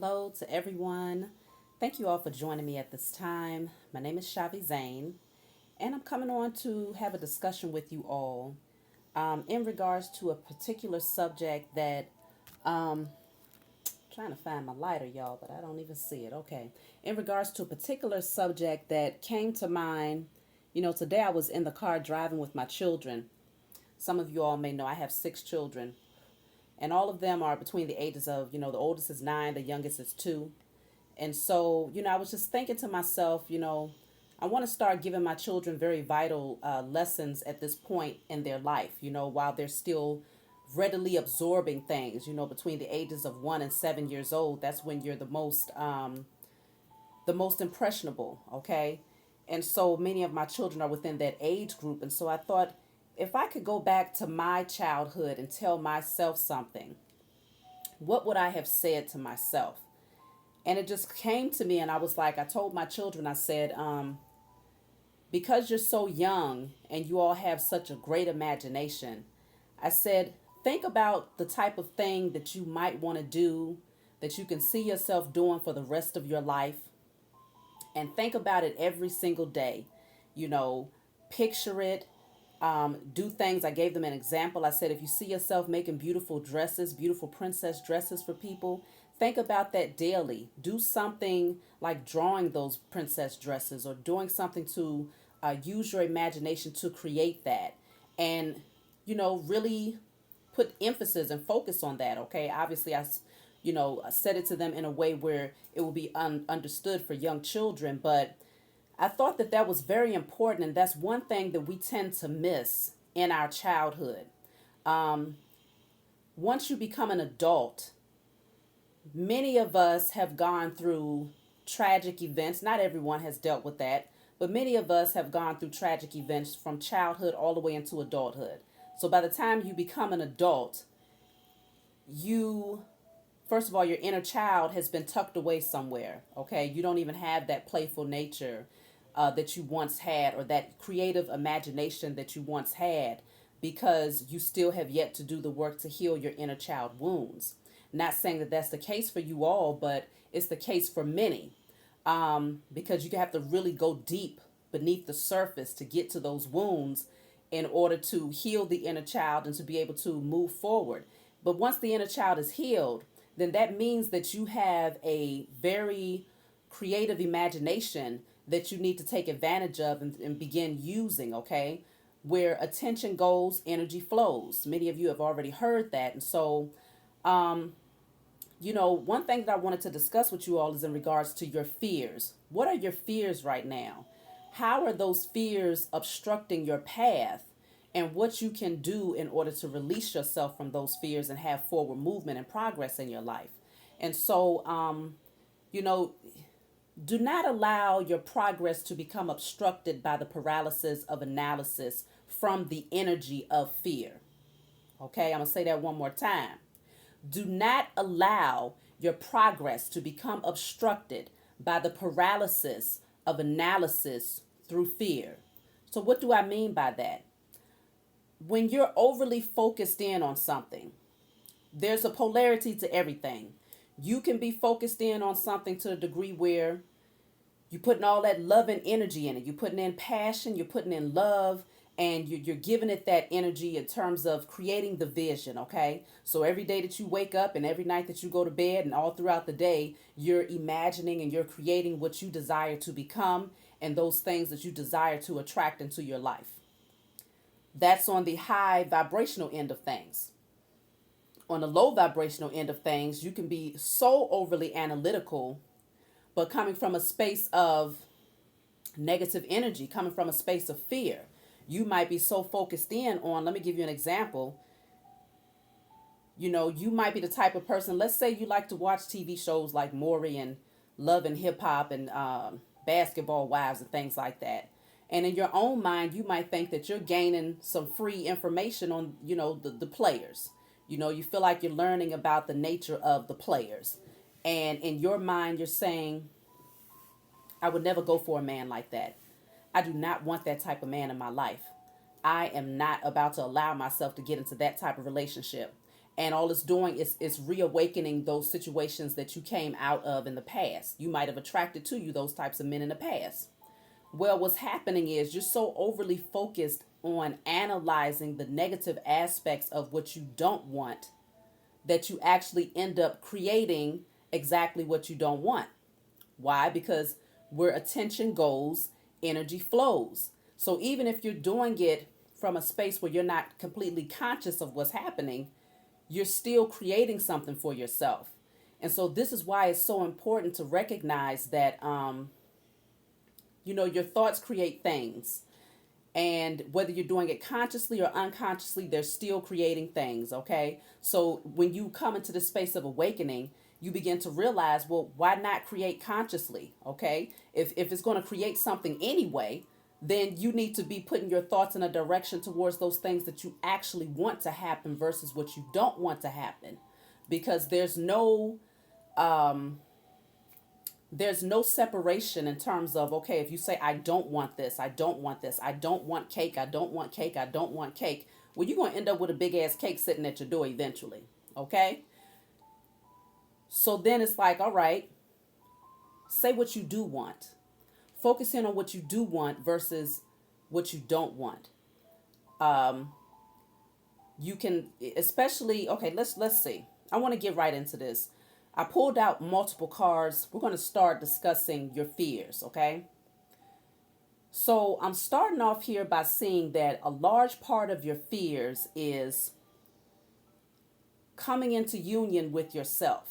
Hello to everyone. Thank you all for joining me at this time. My name is Shavi Zane, and I'm coming on to have a discussion with you all in regards to a particular subject that trying to find my lighter, y'all, but I don't even see it. Okay. In regards to a particular subject that came to mind, today I was in the car driving with my children. Some of you all may know I have 6 children, and all of them are between the ages of, the oldest is 9, the youngest is 2. And so, I was just thinking to myself, I want to start giving my children very vital lessons at this point in their life, while they're still readily absorbing things, between the ages of 1 and 7 years old. That's when you're the most impressionable, okay? And so many of my children are within that age group. And so I thought, if I could go back to my childhood and tell myself something, what would I have said to myself? And it just came to me, and I was like, I told my children, I said, because you're so young and you all have such a great imagination, I said, think about the type of thing that you might want to do, that you can see yourself doing for the rest of your life, and think about it every single day. You know, picture it, do things. I gave them an example. I said, if you see yourself making beautiful dresses, beautiful princess dresses for people, think about that daily. Do something like drawing those princess dresses or doing something to use your imagination to create that. And, really put emphasis and focus on that. Okay. Obviously, I said it to them in a way where it will be understood for young children, but I thought that that was very important, and that's one thing that we tend to miss in our childhood. Um, Once you become an adult, many of us have gone through tragic events. Not everyone has dealt with that, but many of us have gone through tragic events from childhood all the way into adulthood. So by the time you become an adult, you first of all, your inner child has been tucked away somewhere. Okay, you don't even have that playful nature that you once had, or that creative imagination that you once had, because you still have yet to do the work to heal your inner child wounds. Not saying that that's the case for you all, but it's the case for many, because you have to really go deep beneath the surface to get to those wounds in order to heal the inner child and to be able to move forward. But once the inner child is healed, then that means that you have a very creative imagination that you need to take advantage of and begin using, okay? Where attention goes, energy flows. Many of you have already heard that. And so, one thing that I wanted to discuss with you all is in regards to your fears. What are your fears right now? How are those fears obstructing your path? And what you can do in order to release yourself from those fears and have forward movement and progress in your life. And so, you know, do not allow your progress to become obstructed by the paralysis of analysis from the energy of fear. Okay, I'm going to say that one more time. Do not allow your progress to become obstructed by the paralysis of analysis through fear. So, what do I mean by that? When you're overly focused in on something, there's a polarity to everything. You can be focused in on something to a degree where you're putting all that love and energy in it. You're putting in passion, you're putting in love, and you're giving it that energy in terms of creating the vision, okay? So every day that you wake up and every night that you go to bed and all throughout the day, you're imagining and you're creating what you desire to become and those things that you desire to attract into your life. That's on the high vibrational end of things. On the low vibrational end of things, you can be so overly analytical, but coming from a space of negative energy, coming from a space of fear. You might be so focused in on, let me give you an example. You might be the type of person, let's say you like to watch TV shows like Maury and Love and Hip Hop and Basketball Wives and things like that. And in your own mind, you might think that you're gaining some free information on, the players. You feel like you're learning about the nature of the players. And in your mind, you're saying, I would never go for a man like that. I do not want that type of man in my life. I am not about to allow myself to get into that type of relationship. And all it's doing is reawakening those situations that you came out of in the past. You might have attracted to you those types of men in the past. Well, what's happening is you're so overly focused on analyzing the negative aspects of what you don't want that you actually end up creating exactly what you don't want. Why? Because where attention goes, energy flows. So even if you're doing it from a space where you're not completely conscious of what's happening, you're still creating something for yourself. And so this is why it's so important to recognize that, your thoughts create things. And whether you're doing it consciously or unconsciously, they're still creating things, okay? So when you come into the space of awakening, you begin to realize, well, why not create consciously, okay? If it's going to create something anyway, then you need to be putting your thoughts in a direction towards those things that you actually want to happen versus what you don't want to happen. Because there's no separation in terms of, okay, if you say, I don't want this, I don't want this, I don't want cake, I don't want cake, I don't want cake, well, you're going to end up with a big ass cake sitting at your door eventually, okay? So then it's like, all right, say what you do want. Focus in on what you do want versus what you don't want. You can, especially, okay, let's see. I want to get right into this. I pulled out multiple cards. We're going to start discussing your fears, okay? So I'm starting off here by seeing that a large part of your fears is coming into union with yourself.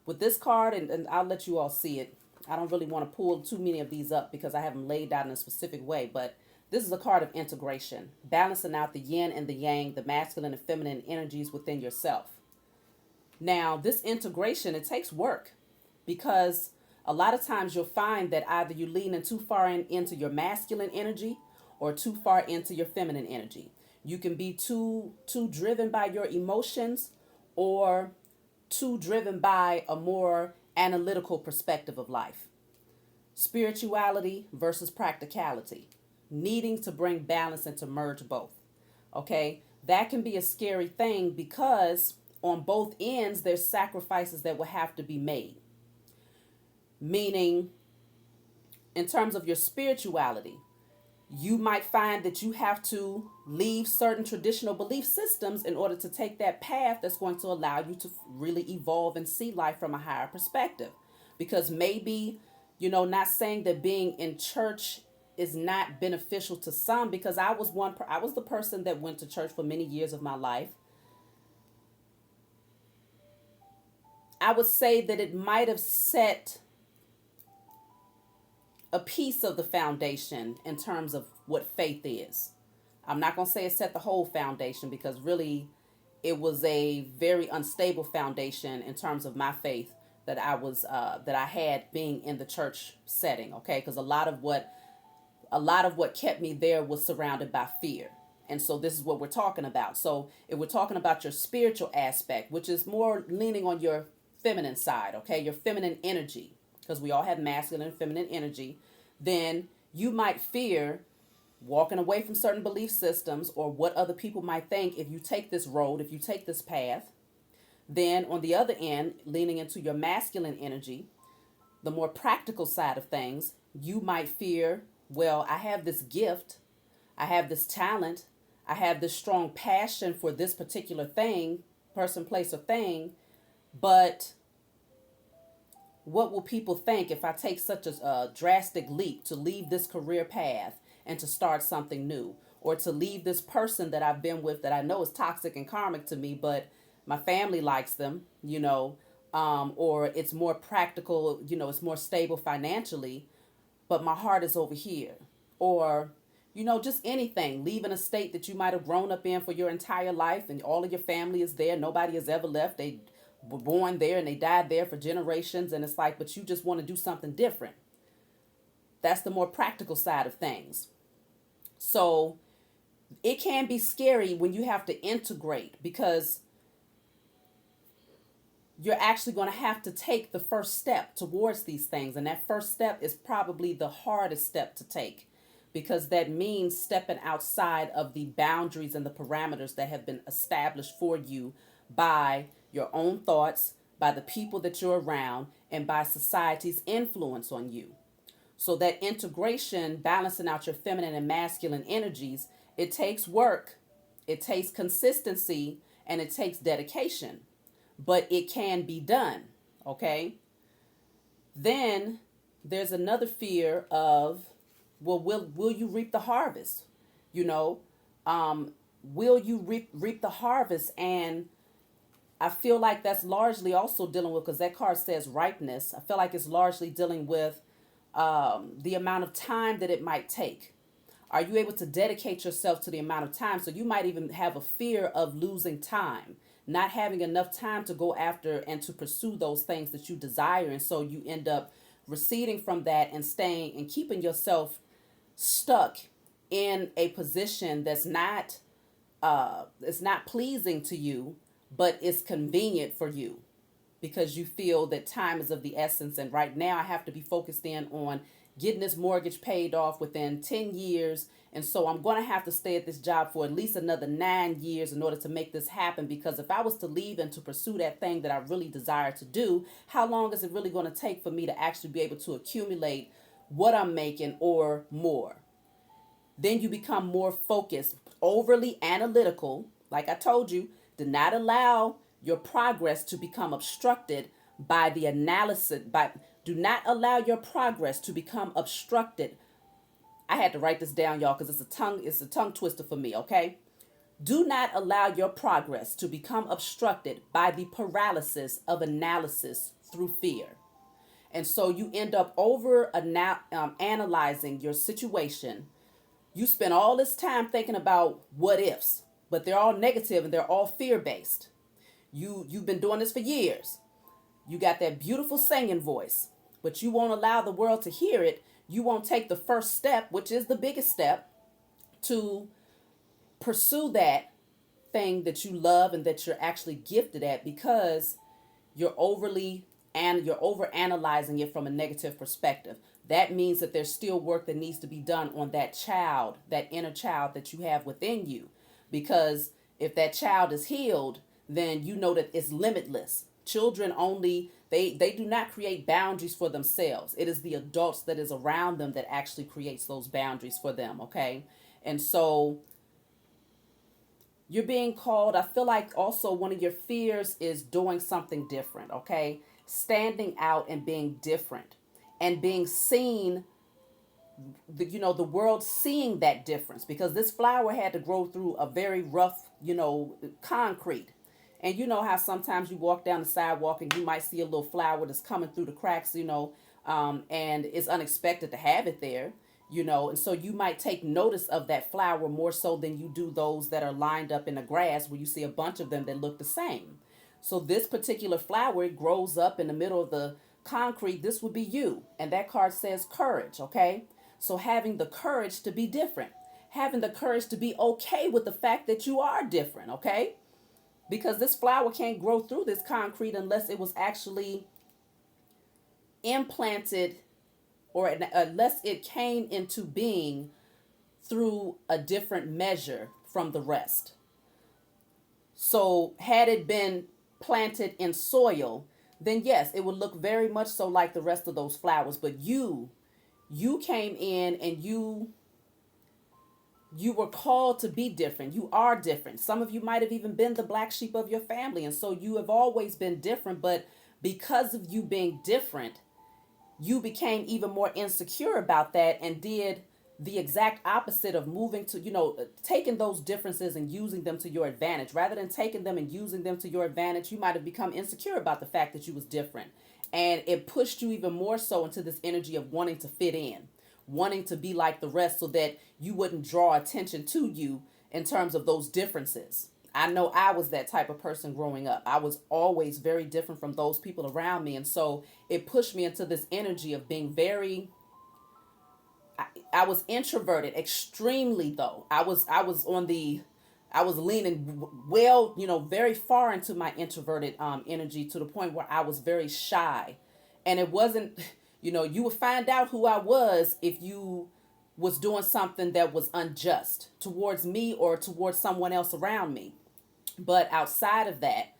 With this card, and I'll let you all see it. I don't really want to pull too many of these up because I have them laid out in a specific way, but this is a card of integration, balancing out the yin and the yang, the masculine and feminine energies within yourself. Now, this integration, it takes work because a lot of times you'll find that either you lean in too far into your masculine energy or too far into your feminine energy. You can be too driven by your emotions or too driven by a more analytical perspective of life. Spirituality versus practicality, needing to bring balance and to merge both. Okay, that can be a scary thing because on both ends, there's sacrifices that will have to be made. Meaning, in terms of your spirituality, you might find that you have to leave certain traditional belief systems in order to take that path that's going to allow you to really evolve and see life from a higher perspective. Because maybe, not saying that being in church is not beneficial to some, because I was the person that went to church for many years of my life. I would say that it might have set a piece of the foundation in terms of what faith is. I'm not going to say it set the whole foundation because really it was a very unstable foundation in terms of my faith that I had being in the church setting, okay? Because a lot of what kept me there was surrounded by fear. And so this is what we're talking about. So if we're talking about your spiritual aspect, which is more leaning on your feminine side, okay, your feminine energy, because we all have masculine and feminine energy, then you might fear walking away from certain belief systems or what other people might think if you take this road, if you take this path. Then on the other end, leaning into your masculine energy, the more practical side of things, you might fear, well, I have this gift, I have this talent, I have this strong passion for this particular thing, person, place, or thing, but what will people think if I take such a drastic leap to leave this career path and to start something new, or to leave this person that I've been with that I know is toxic and karmic to me, but my family likes them, or it's more practical, it's more stable financially, but my heart is over here. Or, just anything, leaving a state that you might have grown up in for your entire life and all of your family is there. Nobody has ever left. They were born there and they died there for generations. And it's like, but you just want to do something different. That's the more practical side of things. So it can be scary when you have to integrate because you're actually going to have to take the first step towards these things. And that first step is probably the hardest step to take because that means stepping outside of the boundaries and the parameters that have been established for you by your own thoughts, by the people that you're around, and by society's influence on you. So that integration, balancing out your feminine and masculine energies, it takes work, it takes consistency, and it takes dedication. But it can be done, okay? Then there's another fear of, well, will you reap the harvest? You know, will you reap the harvest? And I feel like that's largely also dealing with, because that card says ripeness. I feel like it's largely dealing with the amount of time that it might take. Are you able to dedicate yourself to the amount of time? So you might even have a fear of losing time, not having enough time to go after and to pursue those things that you desire. And so you end up receding from that and staying and keeping yourself stuck in a position that's not it's not pleasing to you, but it's convenient for you, because you feel that time is of the essence. And right now I have to be focused in on getting this mortgage paid off within 10 years. And so I'm going to have to stay at this job for at least another 9 years in order to make this happen. Because if I was to leave and to pursue that thing that I really desire to do, how long is it really going to take for me to actually be able to accumulate what I'm making or more? Then you become more focused, overly analytical. Like I told you, do not allow your progress to become obstructed by the analysis. Do not allow your progress to become obstructed. I had to write this down, y'all, because it's a tongue twister for me, okay? Do not allow your progress to become obstructed by the paralysis of analysis through fear. And so you end up analyzing your situation. You spend all this time thinking about what ifs, but they're all negative and they're all fear-based. You've been doing this for years. You got that beautiful singing voice, but you won't allow the world to hear it. You won't take the first step, which is the biggest step, to pursue that thing that you love and that you're actually gifted at, because you're over analyzing it from a negative perspective. That means that there's still work that needs to be done on that child, that inner child that you have within you. Because if that child is healed, then you know that it's limitless. Children only, they do not create boundaries for themselves. It is the adults that is around them that actually creates those boundaries for them, okay? And so you're being called, I feel like also one of your fears is doing something different, okay? Standing out and being different and being seen, the world seeing that difference, because this flower had to grow through a very rough, concrete. And you know how sometimes you walk down the sidewalk and you might see a little flower that's coming through the cracks, and it's unexpected to have it there, and so you might take notice of that flower more so than you do those that are lined up in the grass where you see a bunch of them that look the same. So this particular flower, it grows up in the middle of the concrete. This would be you. And that card says courage, okay? So having the courage to be different, having the courage to be okay with the fact that you are different, okay? Because this flower can't grow through this concrete unless it was actually implanted, or unless it came into being through a different measure from the rest. So had it been planted in soil, then yes, it would look very much so like the rest of those flowers. But you came in and you were called to be different. You are different. Some of you might have even been the black sheep of your family. And so you have always been different. But because of you being different, you became even more insecure about that and did the exact opposite of moving to, taking those differences and using them to your advantage. Rather than taking them and using them to your advantage, you might have become insecure about the fact that you was different. And it pushed you even more so into this energy of wanting to fit in, wanting to be like the rest so that you wouldn't draw attention to you in terms of those differences. I know I was that type of person growing up. I was always very different from those people around me. And so it pushed me into this energy of being I was introverted, extremely though. I was leaning very far into my introverted energy, to the point where I was very shy. And it wasn't, you would find out who I was if you was doing something that was unjust towards me or towards someone else around me. But outside of that,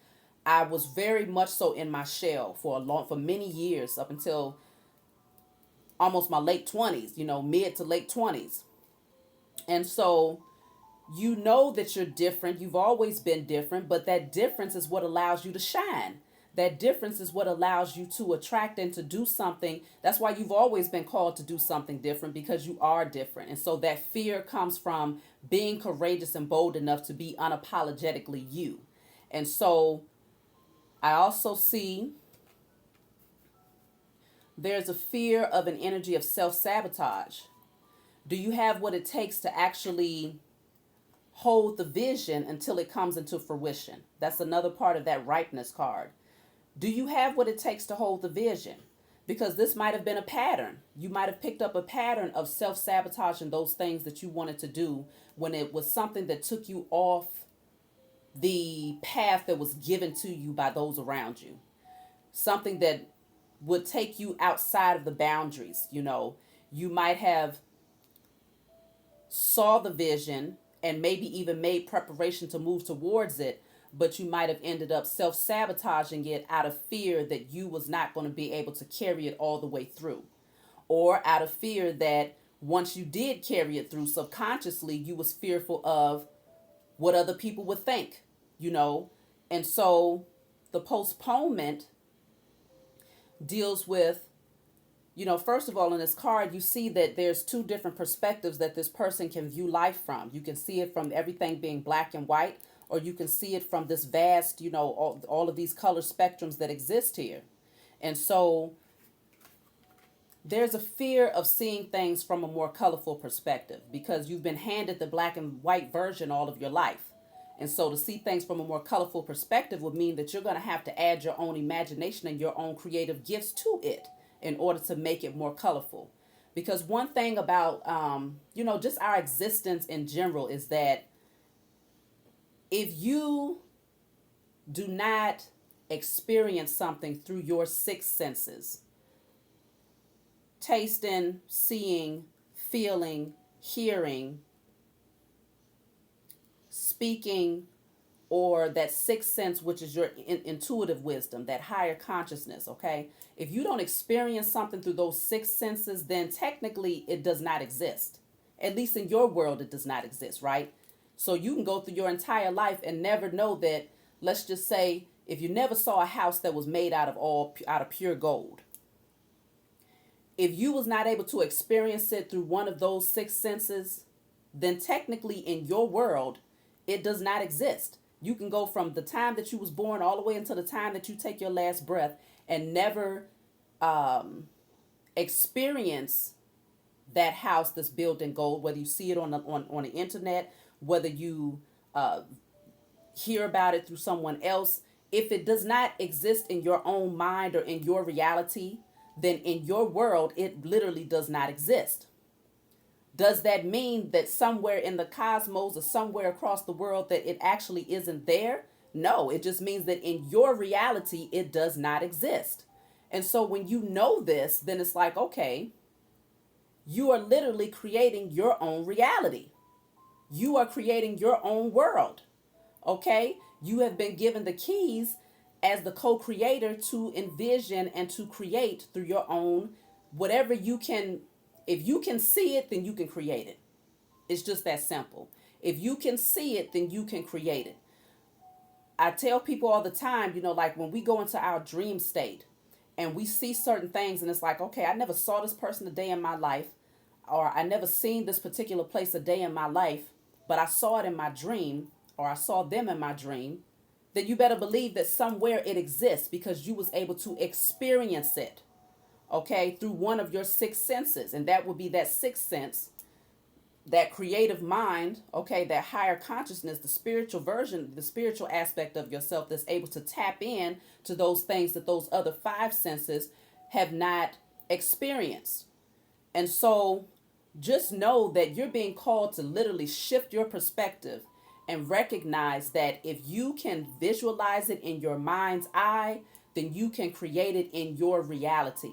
I was very much so in my shell for many years, up until almost my late 20s, mid to late 20s. And so you know that you're different. You've always been different, but that difference is what allows you to shine. That difference is what allows you to attract and to do something. That's why you've always been called to do something different, because you are different. And so that fear comes from being courageous and bold enough to be unapologetically you. And so I also see there's a fear of an energy of self-sabotage. Do you have what it takes to actually hold the vision until it comes into fruition? That's another part of that ripeness card. Do you have what it takes to hold the vision? Because this might have been a pattern. You might have picked up a pattern of self-sabotage and those things that you wanted to do when it was something that took you off the path that was given to you by those around you. Something that would take you outside of the boundaries. You might have saw the vision and maybe even made preparation to move towards it, but you might have ended up self-sabotaging it out of fear that you was not going to be able to carry it all the way through, or out of fear that once you did carry it through, subconsciously you was fearful of what other people would think. And so the postponement deals with, first of all, in this card, you see that there's two different perspectives that this person can view life from. You can see it from everything being black and white, or you can see it from this vast, all of these color spectrums that exist here. And so there's a fear of seeing things from a more colorful perspective, because you've been handed the black and white version all of your life. And so to see things from a more colorful perspective would mean that you're going to have to add your own imagination and your own creative gifts to it in order to make it more colorful. Because one thing about, just our existence in general is that if you do not experience something through your six senses, tasting, seeing, feeling, hearing, speaking, or that sixth sense, which is your intuitive wisdom, that higher consciousness, okay? If you don't experience something through those six senses, then technically it does not exist. At least in your world, it does not exist, right? So you can go through your entire life and never know that. Let's just say, if you never saw a house that was made out of pure gold, if you was not able to experience it through one of those six senses, then technically in your world, it does not exist. You can go from the time that you was born all the way until the time that you take your last breath and never experience that house that's built in gold, whether you see it on the internet, whether you hear about it through someone else. If it does not exist in your own mind or in your reality, then in your world, it literally does not exist. Does that mean that somewhere in the cosmos or somewhere across the world that it actually isn't there? No, it just means that in your reality, it does not exist. And so when you know this, then it's like, okay, you are literally creating your own reality. You are creating your own world. Okay? You have been given the keys as the co-creator to envision and to create through your own, whatever you can. If you can see it, then you can create it. It's just that simple. If you can see it, then you can create it. I tell people all the time, like when we go into our dream state and we see certain things and it's like, okay, I never saw this person a day in my life, or I never seen this particular place a day in my life, but I saw it in my dream, or I saw them in my dream, then you better believe that somewhere it exists because you was able to experience it. Okay, through one of your six senses. And that would be that sixth sense, that creative mind, okay, that higher consciousness, the spiritual version, the spiritual aspect of yourself that's able to tap in to those things that those other five senses have not experienced. And so just know that you're being called to literally shift your perspective and recognize that if you can visualize it in your mind's eye, then you can create it in your reality.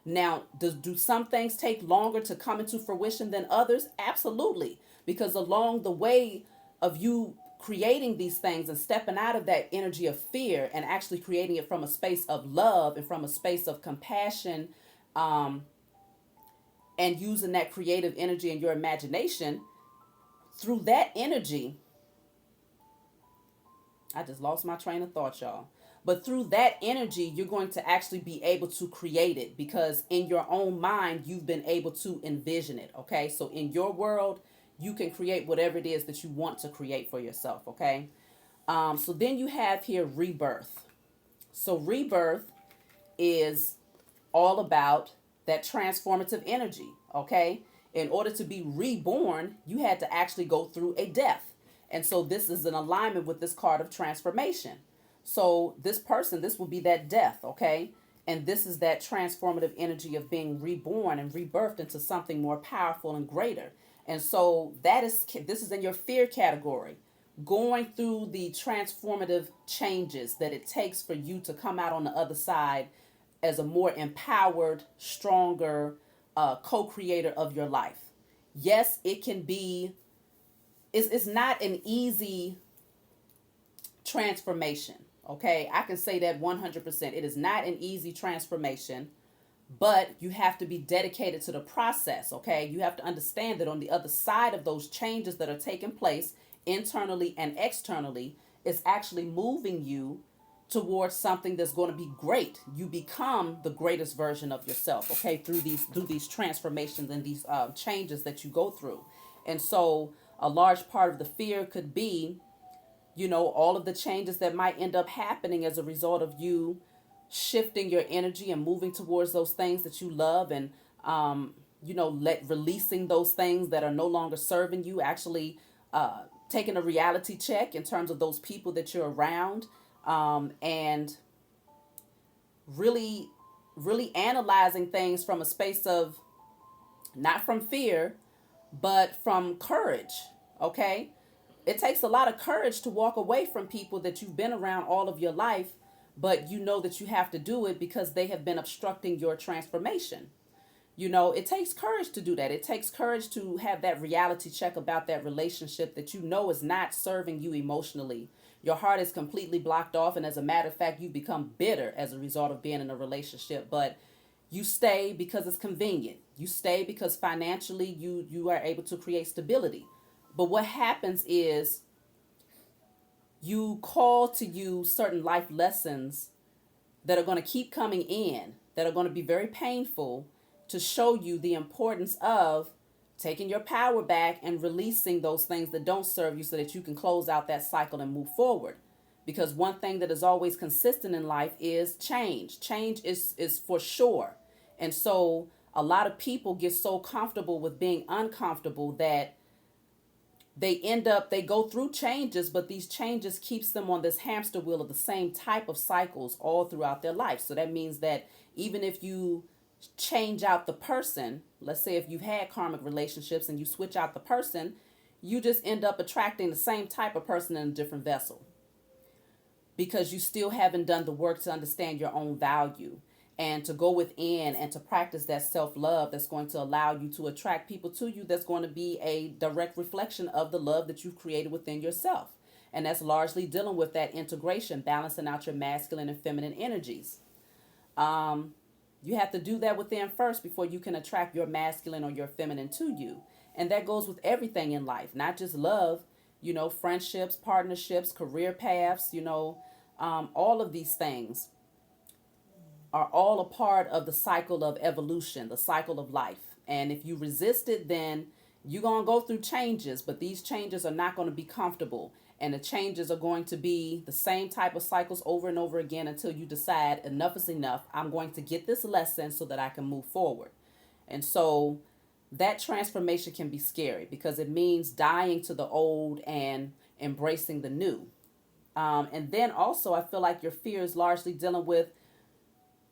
Now, do some things take longer to come into fruition than others? Absolutely. Because along the way of you creating these things and stepping out of that energy of fear and actually creating it from a space of love and from a space of compassion, um, and using that creative energy and your imagination, through that energy, I just lost my train of thought, y'all. But through that energy, you're going to actually be able to create it because in your own mind, you've been able to envision it. Okay. So in your world, you can create whatever it is that you want to create for yourself. Okay. So then you have here rebirth. So rebirth is all about that transformative energy. Okay. In order to be reborn, you had to actually go through a death. And so this is in alignment with this card of transformation. So this person, this will be that death, okay? And this is that transformative energy of being reborn and rebirthed into something more powerful and greater. And so this is in your fear category, going through the transformative changes that it takes for you to come out on the other side as a more empowered, stronger co-creator of your life. Yes, it can be, it's not an easy transformation. Okay, I can say that 100%. It is not an easy transformation, but you have to be dedicated to the process. Okay, you have to understand that on the other side of those changes that are taking place internally and externally, it's actually moving you towards something that's going to be great. You become the greatest version of yourself. Okay, through these transformations and these changes that you go through, and so a large part of the fear could be, all of the changes that might end up happening as a result of you shifting your energy and moving towards those things that you love and, releasing those things that are no longer serving you, actually taking a reality check in terms of those people that you're around, and really, really analyzing things from a space of not from fear, but from courage. Okay. It takes a lot of courage to walk away from people that you've been around all of your life, but you know that you have to do it because they have been obstructing your transformation. It takes courage to do that. It takes courage to have that reality check about that relationship that is not serving you emotionally. Your heart is completely blocked off, and as a matter of fact, you become bitter as a result of being in a relationship. But you stay because it's convenient. You stay because financially you are able to create stability. But what happens is you call to you certain life lessons that are going to keep coming in, that are going to be very painful, to show you the importance of taking your power back and releasing those things that don't serve you so that you can close out that cycle and move forward. Because one thing that is always consistent in life is change. Change is for sure. And so a lot of people get so comfortable with being uncomfortable that they go through changes, but these changes keeps them on this hamster wheel of the same type of cycles all throughout their life. So that means that even if you change out the person, let's say if you've had karmic relationships and you switch out the person, you just end up attracting the same type of person in a different vessel because you still haven't done the work to understand your own value and to go within and to practice that self-love that's going to allow you to attract people to you that's going to be a direct reflection of the love that you've created within yourself. And that's largely dealing with that integration, balancing out your masculine and feminine energies. You have to do that within first before you can attract your masculine or your feminine to you. And that goes with everything in life, not just love, friendships, partnerships, career paths, all of these things are all a part of the cycle of evolution, the cycle of life. And if you resist it, then you're going to go through changes, but these changes are not going to be comfortable. And the changes are going to be the same type of cycles over and over again until you decide enough is enough. I'm going to get this lesson so that I can move forward. And so that transformation can be scary because it means dying to the old and embracing the new. And then also, I feel like your fear is largely dealing with,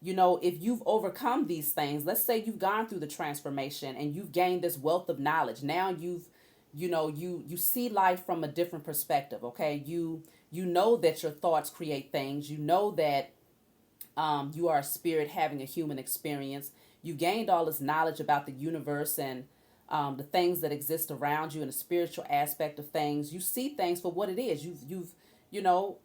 if you've overcome these things, let's say you've gone through the transformation and you've gained this wealth of knowledge. Now you see life from a different perspective. Okay. You know that your thoughts create things. You know that you are a spirit having a human experience. you gained all this knowledge about the universe and the things that exist around you and the spiritual aspect of things. You see things for what it is. You know,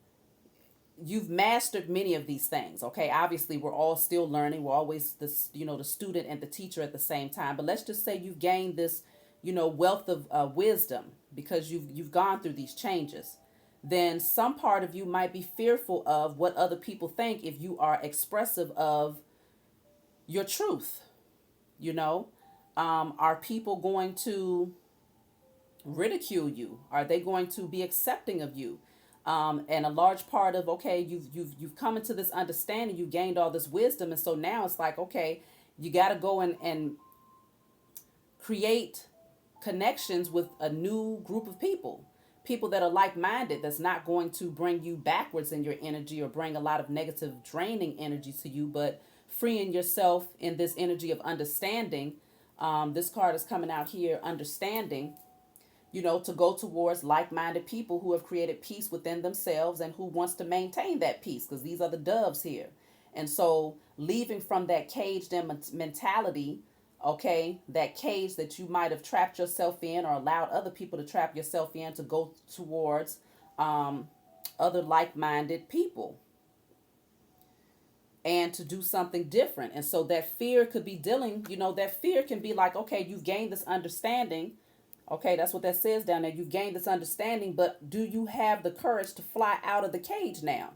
you've mastered many of these things. Okay, obviously we're all still learning. We're always this, the student and the teacher at the same time. But let's just say you've gained this, wealth of wisdom because you've gone through these changes. Then some part of you might be fearful of what other people think if you are expressive of your truth. You know, are people going to ridicule you? Are they going to be accepting of you? And a large part of, okay, you've come into this understanding, you gained all this wisdom, and so now it's like, okay, you got to go and create connections with a new group of people that are like-minded, that's not going to bring you backwards in your energy or bring a lot of negative draining energy to you, but freeing yourself in this energy of understanding. This card is coming out here, understanding, to go towards like-minded people who have created peace within themselves and who wants to maintain that peace, because these are the doves here. And so leaving from that caged in mentality, okay, that cage that you might have trapped yourself in or allowed other people to trap yourself in, to go towards other like-minded people and to do something different. And so that fear could be dealing, that fear can be like, okay, you've gained this understanding. Okay, that's what that says down there. You've gained this understanding, but do you have the courage to fly out of the cage now?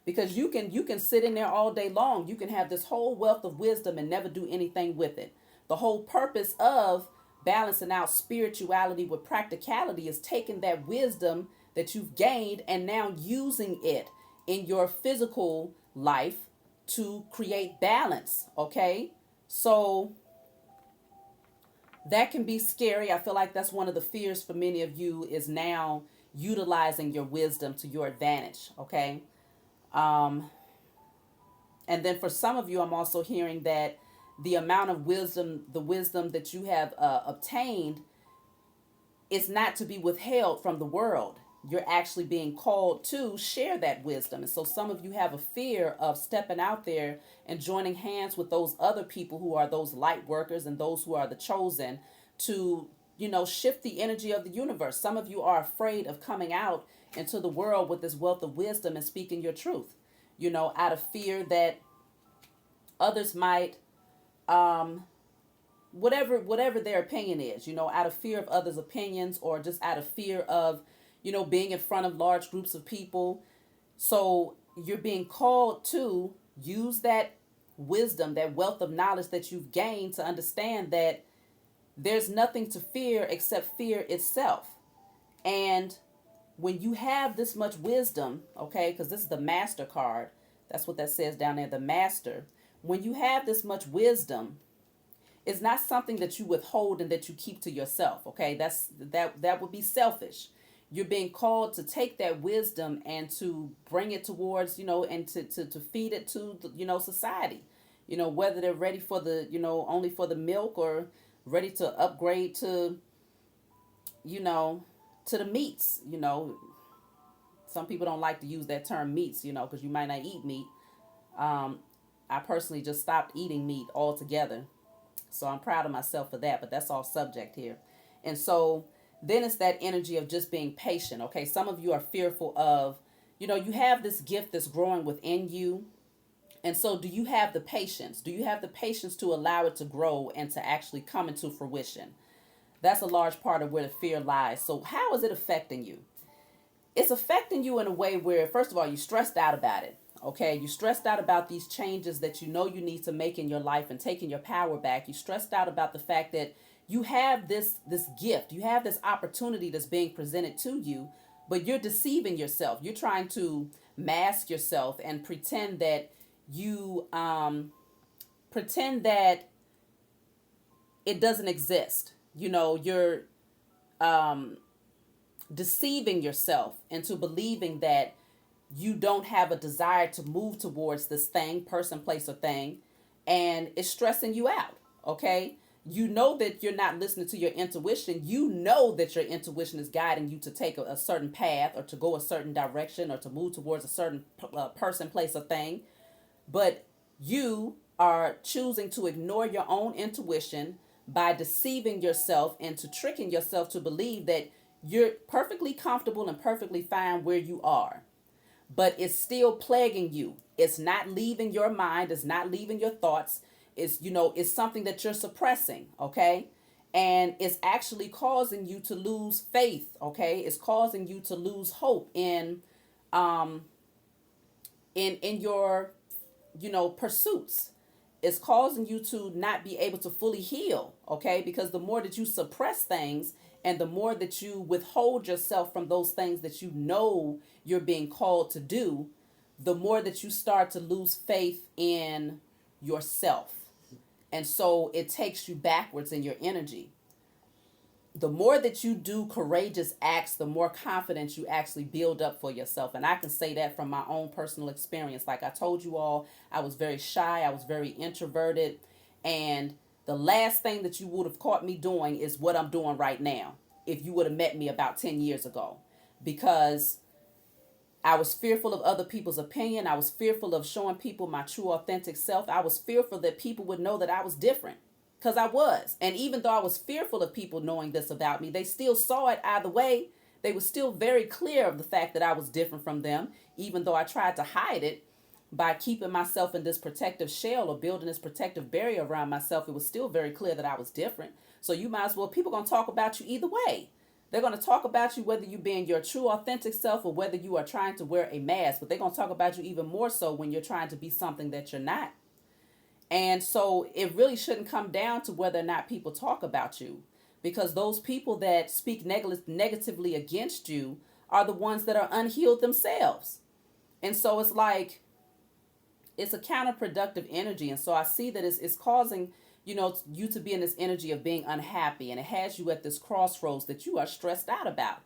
Because you can sit in there all day long. You can have this whole wealth of wisdom and never do anything with it. The whole purpose of balancing out spirituality with practicality is taking that wisdom that you've gained and now using it in your physical life to create balance. Okay, so that can be scary. I feel like that's one of the fears for many of you, is now utilizing your wisdom to your advantage. Okay. And then for some of you, I'm also hearing that the amount of wisdom, the wisdom that you have obtained, is not to be withheld from the world. You're actually being called to share that wisdom. And so some of you have a fear of stepping out there and joining hands with those other people who are those light workers and those who are the chosen to, shift the energy of the universe. Some of you are afraid of coming out into the world with this wealth of wisdom and speaking your truth, out of fear that others might, whatever their opinion is, out of fear of others' opinions, or just out of fear of, being in front of large groups of people. So you're being called to use that wisdom, that wealth of knowledge that you've gained, to understand that there's nothing to fear except fear itself. And when you have this much wisdom, okay, because this is the Master card, that's what that says down there, the Master. When you have this much wisdom, it's not something that you withhold and that you keep to yourself, okay? That would be selfish. You're being called to take that wisdom and to bring it towards, and to feed it to, society, whether they're ready for the, only for the milk, or ready to upgrade to, to the meats. Some people don't like to use that term meats, because you might not eat meat. I personally just stopped eating meat altogether. So I'm proud of myself for that, but that's all subject here. And so then it's that energy of just being patient. Okay, some of you are fearful of, you have this gift that's growing within you. And so do you have the patience? Do you have the patience to allow it to grow and to actually come into fruition? That's a large part of where the fear lies. So how is it affecting you? It's affecting you in a way where, first of all, you're stressed out about it. Okay, you're stressed out about these changes that you need to make in your life and taking your power back. You're stressed out about the fact that you have this gift, you have this opportunity that's being presented to you, but you're deceiving yourself. You're trying to mask yourself and pretend that it doesn't exist. You're deceiving yourself into believing that you don't have a desire to move towards this thing, person, place, or thing, and it's stressing you out. Okay, you know that you're not listening to your intuition. You know that your intuition is guiding you to take a certain path, or to go a certain direction, or to move towards a certain person, place, or thing. But you are choosing to ignore your own intuition by deceiving yourself into tricking yourself to believe that you're perfectly comfortable and perfectly fine where you are. But it's still plaguing you. It's not leaving your mind, it's not leaving your thoughts. It's something that you're suppressing, okay? And it's actually causing you to lose faith, okay? It's causing you to lose hope in your pursuits. It's causing you to not be able to fully heal, okay? Because the more that you suppress things and the more that you withhold yourself from those things that you know you're being called to do, the more that you start to lose faith in yourself. And so it takes you backwards in your energy. The more that you do courageous acts, the more confidence you actually build up for yourself. And I can say that from my own personal experience. Like I told you all, I was very shy, I was very introverted, and the last thing that you would have caught me doing is what I'm doing right now if you would have met me about 10 years ago. Because I was fearful of other people's opinion. I was fearful of showing people my true authentic self. I was fearful that people would know that I was different. Because I was. And even though I was fearful of people knowing this about me, they still saw it either way. They were still very clear of the fact that I was different from them, even though I tried to hide it by keeping myself in this protective shell or building this protective barrier around myself. It was still very clear that I was different. So you might as well, people are going to talk about you either way. They're going to talk about you whether you're being your true authentic self or whether you are trying to wear a mask. But they're going to talk about you even more so when you're trying to be something that you're not. And so it really shouldn't come down to whether or not people talk about you, because those people that speak negatively against you are the ones that are unhealed themselves. And so it's like, it's a counterproductive energy. And so I see that it's causing, you to be in this energy of being unhappy. And it has you at this crossroads that you are stressed out about.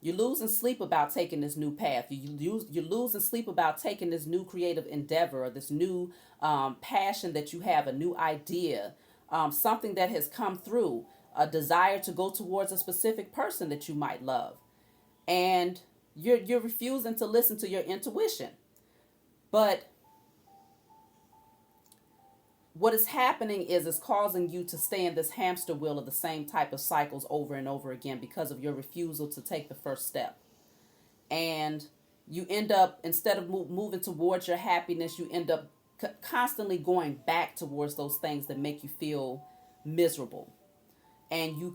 You're losing sleep about taking this new path. You're losing sleep about taking this new creative endeavor or this new passion that you have, a new idea, something that has come through, a desire to go towards a specific person that you might love. And you're refusing to listen to your intuition. But what is happening is it's causing you to stay in this hamster wheel of the same type of cycles over and over again because of your refusal to take the first step. And you end up, instead of moving towards your happiness, you end up constantly going back towards those things that make you feel miserable. And you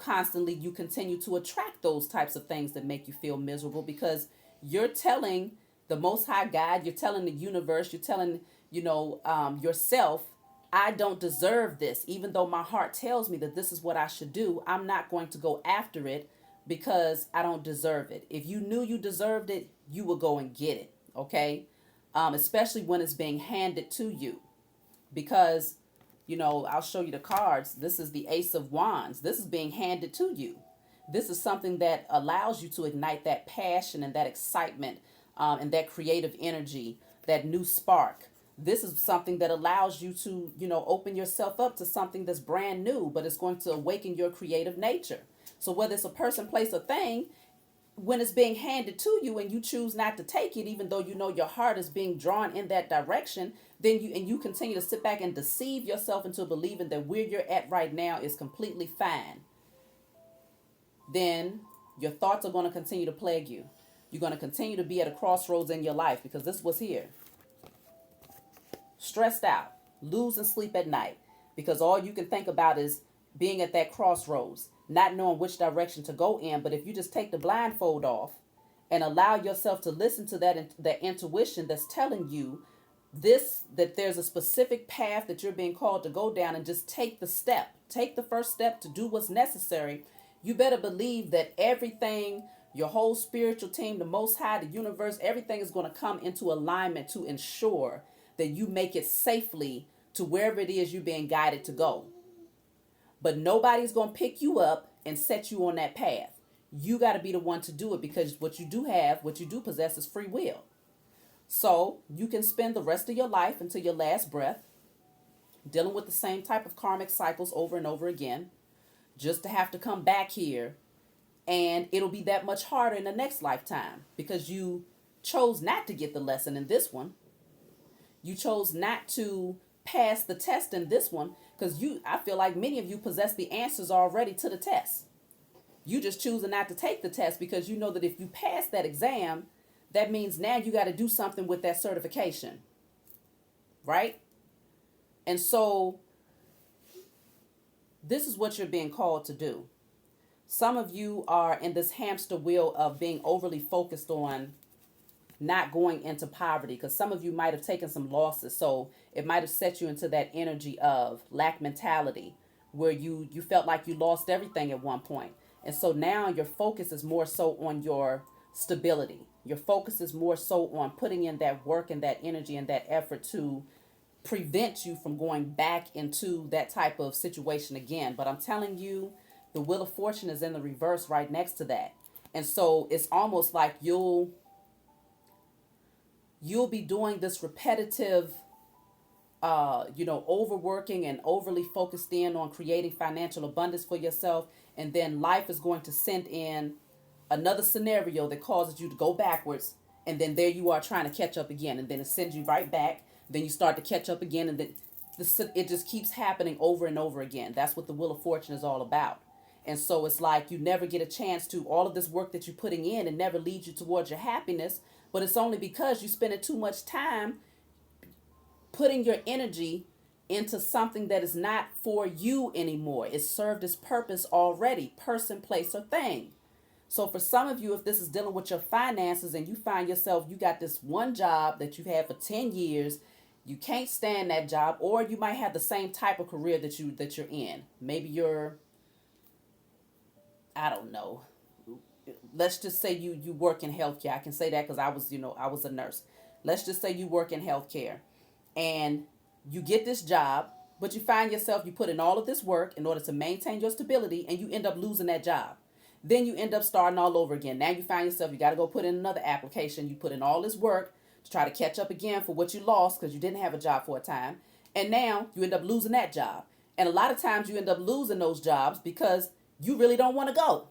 continue to attract those types of things that make you feel miserable because you're telling the Most High God, you're telling the universe, you're telling, yourself, I don't deserve this. Even though my heart tells me that this is what I should do, I'm not going to go after it because I don't deserve it. If you knew you deserved it, you would go and get it, okay? Especially when it's being handed to you. Because, I'll show you the cards. This is the Ace of Wands. This is being handed to you. This is something that allows you to ignite that passion and that excitement and that creative energy, that new spark. This is something that allows you to, open yourself up to something that's brand new, but it's going to awaken your creative nature. So whether it's a person, place, or thing, when it's being handed to you and you choose not to take it, even though your heart is being drawn in that direction, then you continue to sit back and deceive yourself into believing that where you're at right now is completely fine. Then your thoughts are going to continue to plague you. You're going to continue to be at a crossroads in your life because this was here. Stressed out, losing sleep at night because all you can think about is being at that crossroads, not knowing which direction to go in. But if you just take the blindfold off and allow yourself to listen to that intuition that's telling you that there's a specific path that you're being called to go down, and just take the first step to do what's necessary, you better believe that everything, your whole spiritual team, the Most High, the universe, everything is going to come into alignment to ensure that you make it safely to wherever it is you're being guided to go. But nobody's going to pick you up and set you on that path. You got to be the one to do it because what you do possess is free will. So you can spend the rest of your life until your last breath dealing with the same type of karmic cycles over and over again, just to have to come back here. And it'll be that much harder in the next lifetime because you chose not to get the lesson in this one. You chose not to pass the test in this one, because I feel like many of you possess the answers already to the test. You just choosing not to take the test because you know that if you pass that exam, that means now you got to do something with that certification, right? And so this is what you're being called to do. Some of you are in this hamster wheel of being overly focused on not going into poverty, because some of you might have taken some losses. So it might have set you into that energy of lack mentality where you felt like you lost everything at one point. And so now your focus is more so on your stability. Your focus is more so on putting in that work and that energy and that effort to prevent you from going back into that type of situation again. But I'm telling you, the Wheel of Fortune is in the reverse right next to that. And so it's almost like you'll be doing this repetitive, overworking and overly focused in on creating financial abundance for yourself. And then life is going to send in another scenario that causes you to go backwards. And then there you are trying to catch up again. And then it sends you right back. Then you start to catch up again. And then it just keeps happening over and over again. That's what the Wheel of Fortune is all about. And so it's like you never get a chance to, all of this work that you're putting in, and never leads you towards your happiness. But it's only because you're spending too much time putting your energy into something that is not for you anymore. It's served its purpose already, person, place, or thing. So for some of you, if this is dealing with your finances and you find yourself, you got this one job that you've had for 10 years, you can't stand that job, or you might have the same type of career that you're in. Maybe you're, I don't know. Let's just say you work in healthcare. I can say that because I was a nurse. Let's just say you work in healthcare and you get this job, but you find yourself, you put in all of this work in order to maintain your stability, and you end up losing that job. Then you end up starting all over again. Now you find yourself, you got to go put in another application. You put in all this work to try to catch up again for what you lost because you didn't have a job for a time. And now you end up losing that job. And a lot of times you end up losing those jobs because you really don't want to go.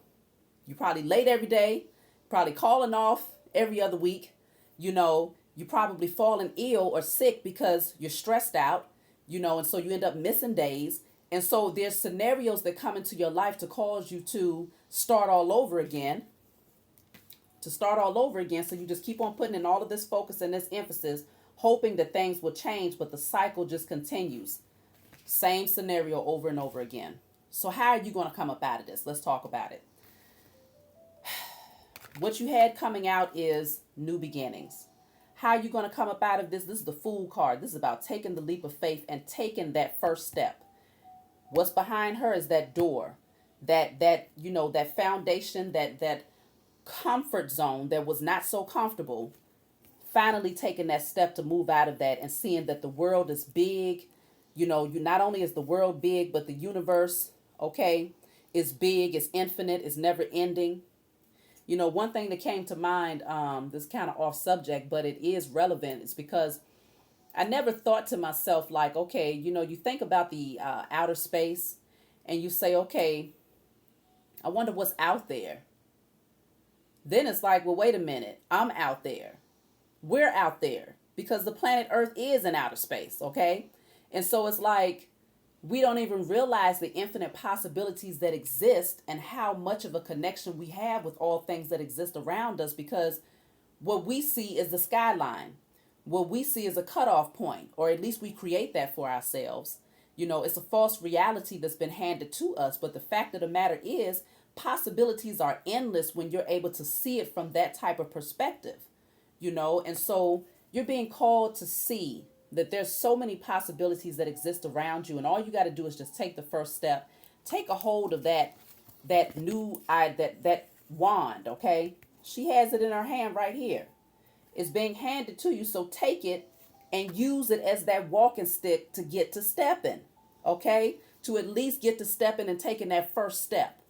You're probably late every day, probably calling off every other week. You're probably falling ill or sick because you're stressed out, and so you end up missing days. And so there's scenarios that come into your life to cause you to start all over again. So you just keep on putting in all of this focus and this emphasis, hoping that things will change, but the cycle just continues. Same scenario over and over again. So how are you going to come up out of this? Let's talk about it. What you had coming out is new beginnings. How are you going to come up out of this? This is the Fool card. This is about taking the leap of faith and taking that first step. What's behind her is that door, that foundation, that comfort zone that was not so comfortable. Finally taking that step to move out of that and seeing that the world is big. You not only is the world big, but the universe, is big, it's infinite, it's never ending. One thing that came to mind, this kind of off subject, but it is relevant. It's because I never thought to myself, like, okay, you think about the outer space and you say, okay, I wonder what's out there. Then it's like, well, wait a minute, I'm out there. We're out there because the planet Earth is in outer space, okay? And so it's like, we don't even realize the infinite possibilities that exist and how much of a connection we have with all things that exist around us, because what we see is the skyline. What we see is a cutoff point, or at least we create that for ourselves. It's a false reality that's been handed to us. But the fact of the matter is, possibilities are endless when you're able to see it from that type of perspective, and so you're being called to see that there's so many possibilities that exist around you, and all you got to do is just take the first step, take a hold of that wand. Okay, she has it in her hand right here. It's being handed to you, so take it and use it as that walking stick to get to stepping. Okay, to at least get to stepping and taking that first step.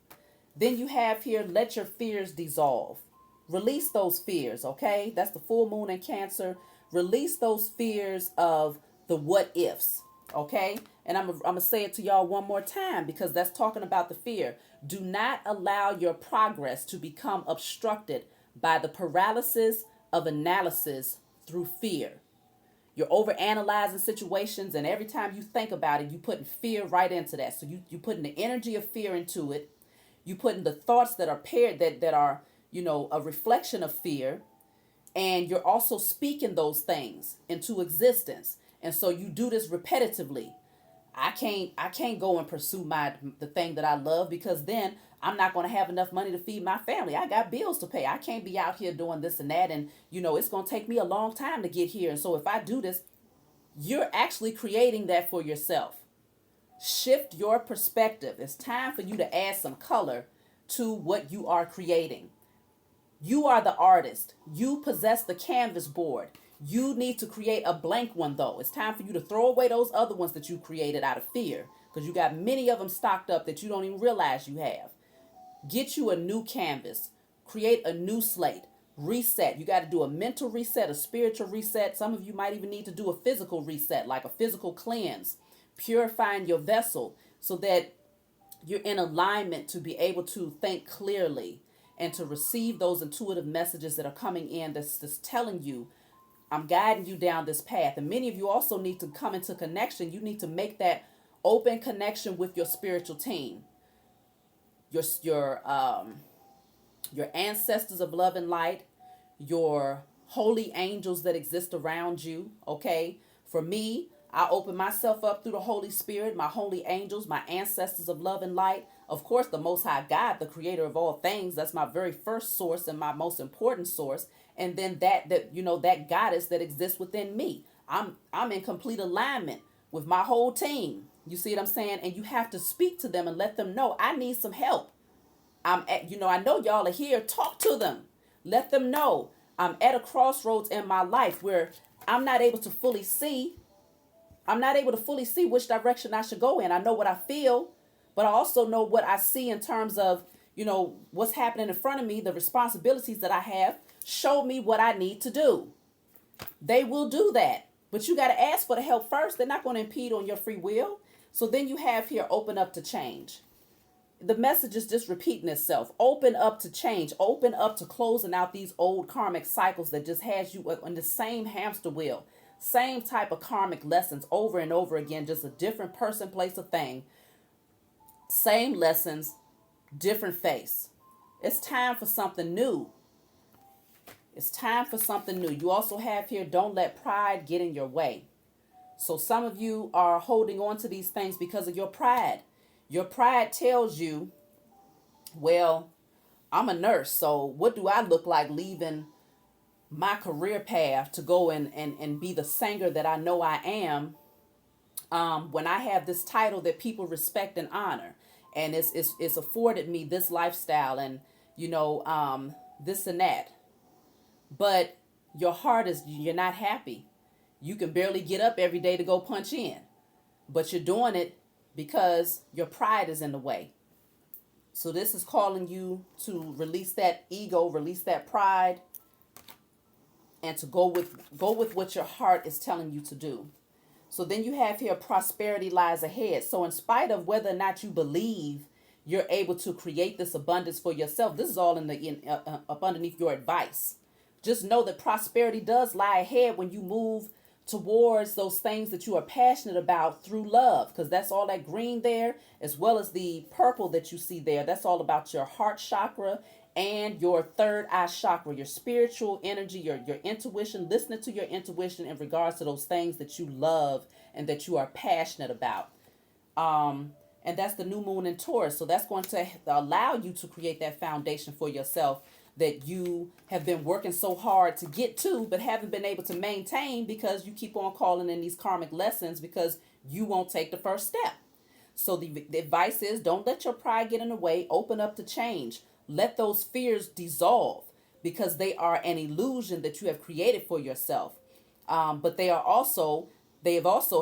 Then you have here, let your fears dissolve. Release those fears, okay? That's the full moon in Cancer. Release those fears of the what ifs, okay? And I'm going to say it to y'all one more time because that's talking about the fear. Do not allow your progress to become obstructed by the paralysis of analysis through fear. You're over analyzing situations, and every time you think about it, you putting fear right into that. So you putting the energy of fear into it. You putting the thoughts that are paired that are, a reflection of fear, and you're also speaking those things into existence. And so you do this repetitively. I can't go and pursue the thing that I love, because then I'm not going to have enough money to feed my family. I got bills to pay. I can't be out here doing this and that, and it's going to take me a long time to get here. And so if I do this, you're actually creating that for yourself. Shift your perspective. It's time for you to add some color to what you are creating. You are the artist. You possess the canvas board. You need to create a blank one, though. It's time for you to throw away those other ones that you created out of fear, because you got many of them stocked up that you don't even realize you have. Get you a new canvas. Create a new slate. Reset. You got to do a mental reset, a spiritual reset. Some of you might even need to do a physical reset, like a physical cleanse, purifying your vessel so that you're in alignment to be able to think clearly and to receive those intuitive messages that are coming in that's telling you, I'm guiding you down this path. And many of you also need to come into connection. You need to make that open connection with your spiritual team, your ancestors of love and light, your holy angels that exist around you. Okay, for me, I open myself up through the Holy Spirit, my holy angels, my ancestors of love and light. Of course, the Most High God, the creator of all things. That's my very first source and my most important source. And then that goddess that exists within me. I'm in complete alignment with my whole team. You see what I'm saying? And you have to speak to them and let them know, I need some help. I know y'all are here. Talk to them. Let them know I'm at a crossroads in my life where I'm not able to fully see. I'm not able to fully see which direction I should go in. I know what I feel, but I also know what I see in terms of, what's happening in front of me, the responsibilities that I have. Show me what I need to do. They will do that, but you got to ask for the help first. They're not going to impede on your free will. So then you have here, open up to change. The message is just repeating itself. Open up to change. Open up to closing out these old karmic cycles that just has you on the same hamster wheel. Same type of karmic lessons over and over again. Just a different person, place, or thing. Same lessons, different face. It's time for something new. It's time for something new. You also have here, don't let pride get in your way. So some of you are holding on to these things because of your pride. Your pride tells you, well, I'm a nurse, so what do I look like leaving my career path to go and be the singer that I know I am, when I have this title that people respect and honor, and it's afforded me this lifestyle and this and that. But your heart you're not happy. You can barely get up every day to go punch in, but you're doing it because your pride is in the way. So this is calling you to release that ego, release that pride, and to go with what your heart is telling you to do. So then you have here, prosperity lies ahead. So in spite of whether or not you believe you're able to create this abundance for yourself, this is all up underneath your advice. Just know that prosperity does lie ahead when you move towards those things that you are passionate about through love, because that's all that green there, as well as the purple that you see there. That's all about your heart chakra and your third eye chakra, your spiritual energy, your intuition, listening to your intuition in regards to those things that you love and that you are passionate about. And that's the new moon in Taurus. So that's going to allow you to create that foundation for yourself that you have been working so hard to get to, but haven't been able to maintain because you keep on calling in these karmic lessons because you won't take the first step. So the advice is, don't let your pride get in the way. Open up to change. Let those fears dissolve, because they are an illusion that you have created for yourself. But they have also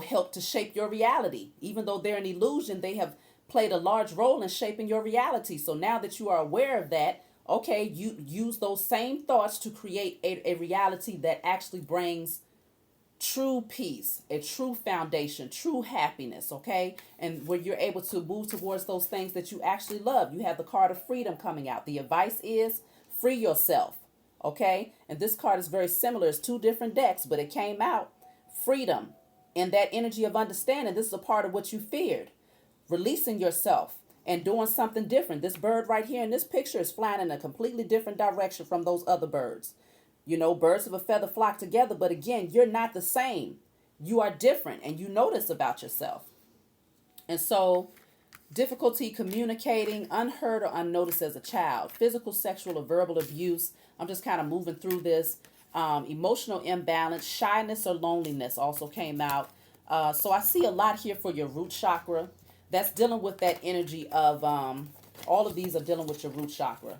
helped to shape your reality. Even though they're an illusion, they have played a large role in shaping your reality. So now that you are aware of that, okay, you use those same thoughts to create a reality that actually brings true peace, a true foundation, true happiness, okay? And where you're able to move towards those things that you actually love. You have the card of freedom coming out. The advice is free yourself, okay? And this card is very similar. It's two different decks, but it came out. freedom and that energy of understanding. This is a part of what you feared. Releasing yourself and doing something different. This bird right here in this picture is flying in a completely different direction from those other birds. You know, birds of a feather flock together, but again, you're not the same. You are different, and you know this about yourself. And so, difficulty communicating, unheard or unnoticed as a child, physical, sexual, or verbal abuse. I'm just kind of moving through this. Emotional imbalance, shyness or loneliness also came out. So I see a lot here for your root chakra. That's dealing with that energy of, all of these are dealing with your root chakra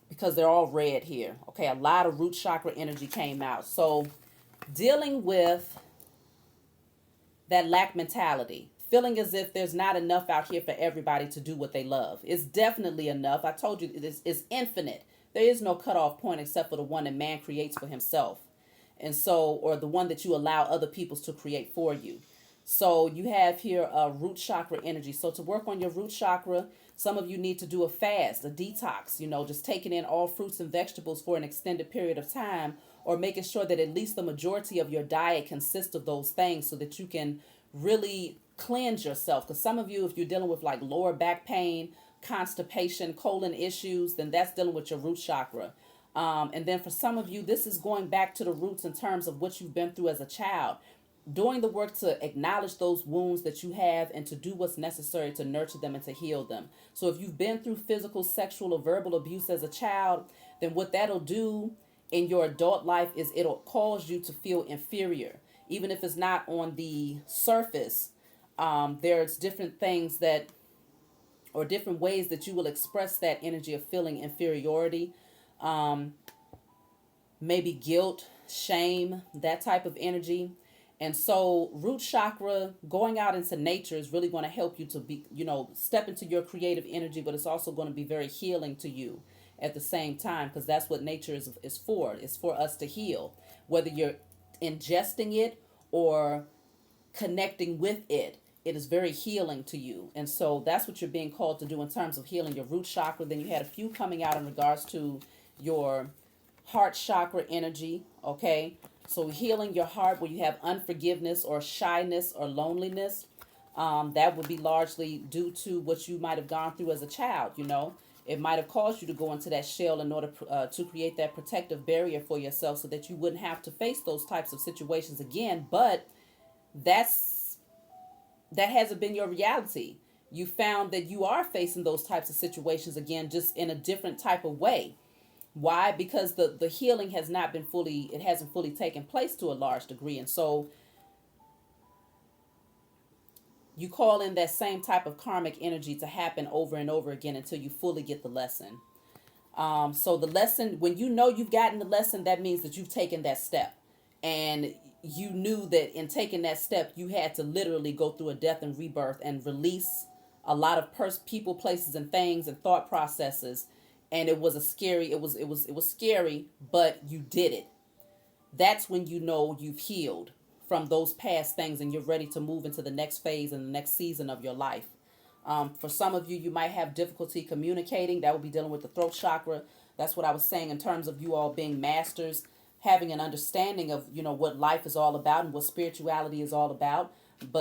because they're all red here. Okay, a lot of root chakra energy came out. So dealing with that lack mentality, feeling as if there's not enough out here for everybody to do what they love. It's definitely enough. I told you it's infinite. There is no cutoff point except for the one that man creates for himself. And so, or the one that you allow other peoples to create for you. So you have here a root chakra energy. So to work on your root chakra, some of you need to do a fast, a detox, you know, just taking in all fruits and vegetables for an extended period of time, or making sure that at least the majority of your diet consists of those things so that you can really cleanse yourself. Because some of you, if you're dealing with like lower back pain, constipation, colon issues, then that's dealing with your root chakra. And then for some of you, this is going back to the roots in terms of what you've been through as a child. Doing the work to acknowledge those wounds that you have and to do what's necessary to nurture them and to heal them. So if you've been through physical, sexual, or verbal abuse as a child, then what that'll do in your adult life is it'll cause you to feel inferior. Even if it's not on the surface, there's different things that, or different ways that you will express that energy of feeling inferiority. Maybe guilt, shame, that type of energy. And so root chakra, going out into nature is really going to help you to be, you know, step into your creative energy, but it's also going to be very healing to you at the same time, because that's what nature is for. It's for us to heal, whether you're ingesting it or connecting with it. It is very healing to you. And so that's what you're being called to do in terms of healing your root chakra. Then you had a few coming out in regards to your heart chakra energy. Okay. So healing your heart where you have unforgiveness or shyness or loneliness. That would be largely due to what you might have gone through as a child. You know, it might have caused you to go into that shell in order to create that protective barrier for yourself so that you wouldn't have to face those types of situations again. But that hasn't been your reality. You found that you are facing those types of situations again, just in a different type of way. Why? Because the healing has not been fully, it hasn't fully taken place to a large degree. And so you call in that same type of karmic energy to happen over and over again until you fully get the lesson. So the lesson, when you know you've gotten the lesson, that means that you've taken that step. And you knew that in taking that step, you had to literally go through a death and rebirth and release a lot of people, places, and things and thought processes. And it was it was scary, but you did it. That's when you know you've healed from those past things and you're ready to move into the next phase and the next season of your life. For some of you, you might have difficulty communicating. That would be dealing with the throat chakra. That's what I was saying in terms of you all being masters, having an understanding of, you know, what life is all about and what spirituality is all about.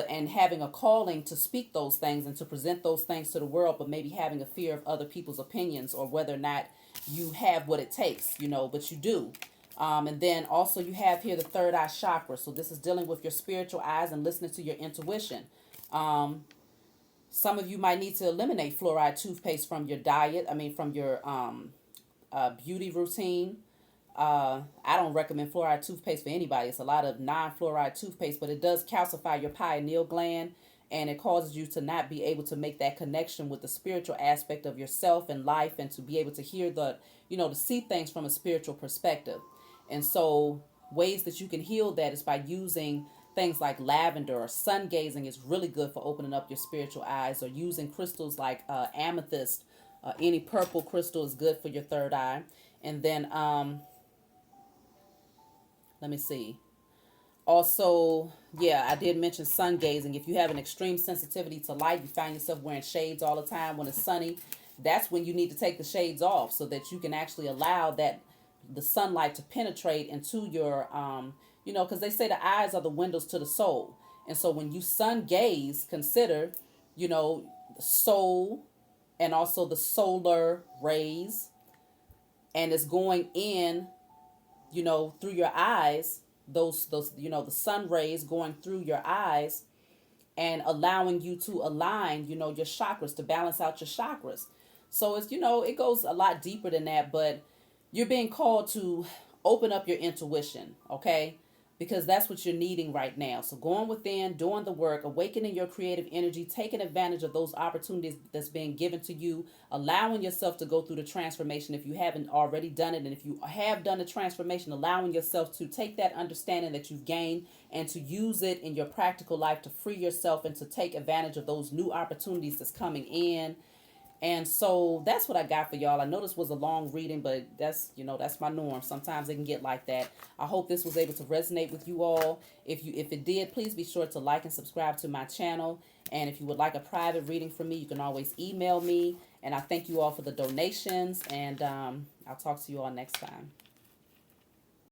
And having a calling to speak those things and to present those things to the world, but maybe having a fear of other people's opinions or whether or not you have what it takes, you know, but you do. And then also you have here the third eye chakra. So this is dealing with your spiritual eyes and listening to your intuition. Some of you might need to eliminate fluoride toothpaste from your diet. From your beauty routine. I don't recommend fluoride toothpaste for anybody. It's a lot of non-fluoride toothpaste, but it does calcify your pineal gland, and it causes you to not be able to make that connection with the spiritual aspect of yourself and life, and to be able to hear to see things from a spiritual perspective. And so ways that you can heal that is by using things like lavender, or sun gazing is really good for opening up your spiritual eyes, or using crystals like amethyst. Any purple crystal is good for your third eye. And then let me see. Also, yeah, I did mention sun gazing. If you have an extreme sensitivity to light, you find yourself wearing shades all the time when it's sunny, that's when you need to take the shades off so that you can actually allow the sunlight to penetrate into you know, because they say the eyes are the windows to the soul. And so when you sun gaze, consider, you know, the soul and also the solar rays, and it's going in, you know, through your eyes, those you know, the sun rays going through your eyes and allowing you to align, you know, your chakras, to balance out your chakras. So it's, you know, it goes a lot deeper than that, but you're being called to open up your intuition, okay? Because that's what you're needing right now. So going within, doing the work, awakening your creative energy, taking advantage of those opportunities that's being given to you, allowing yourself to go through the transformation if you haven't already done it. And if you have done the transformation, allowing yourself to take that understanding that you've gained and to use it in your practical life to free yourself and to take advantage of those new opportunities that's coming in. And so that's what I got for y'all. I know this was a long reading, but that's, you know, that's my norm. Sometimes it can get like that. I hope this was able to resonate with you all. If it did, please be sure to like and subscribe to my channel. And if you would like a private reading from me, you can always email me. And I thank you all for the donations. And I'll talk to you all next time.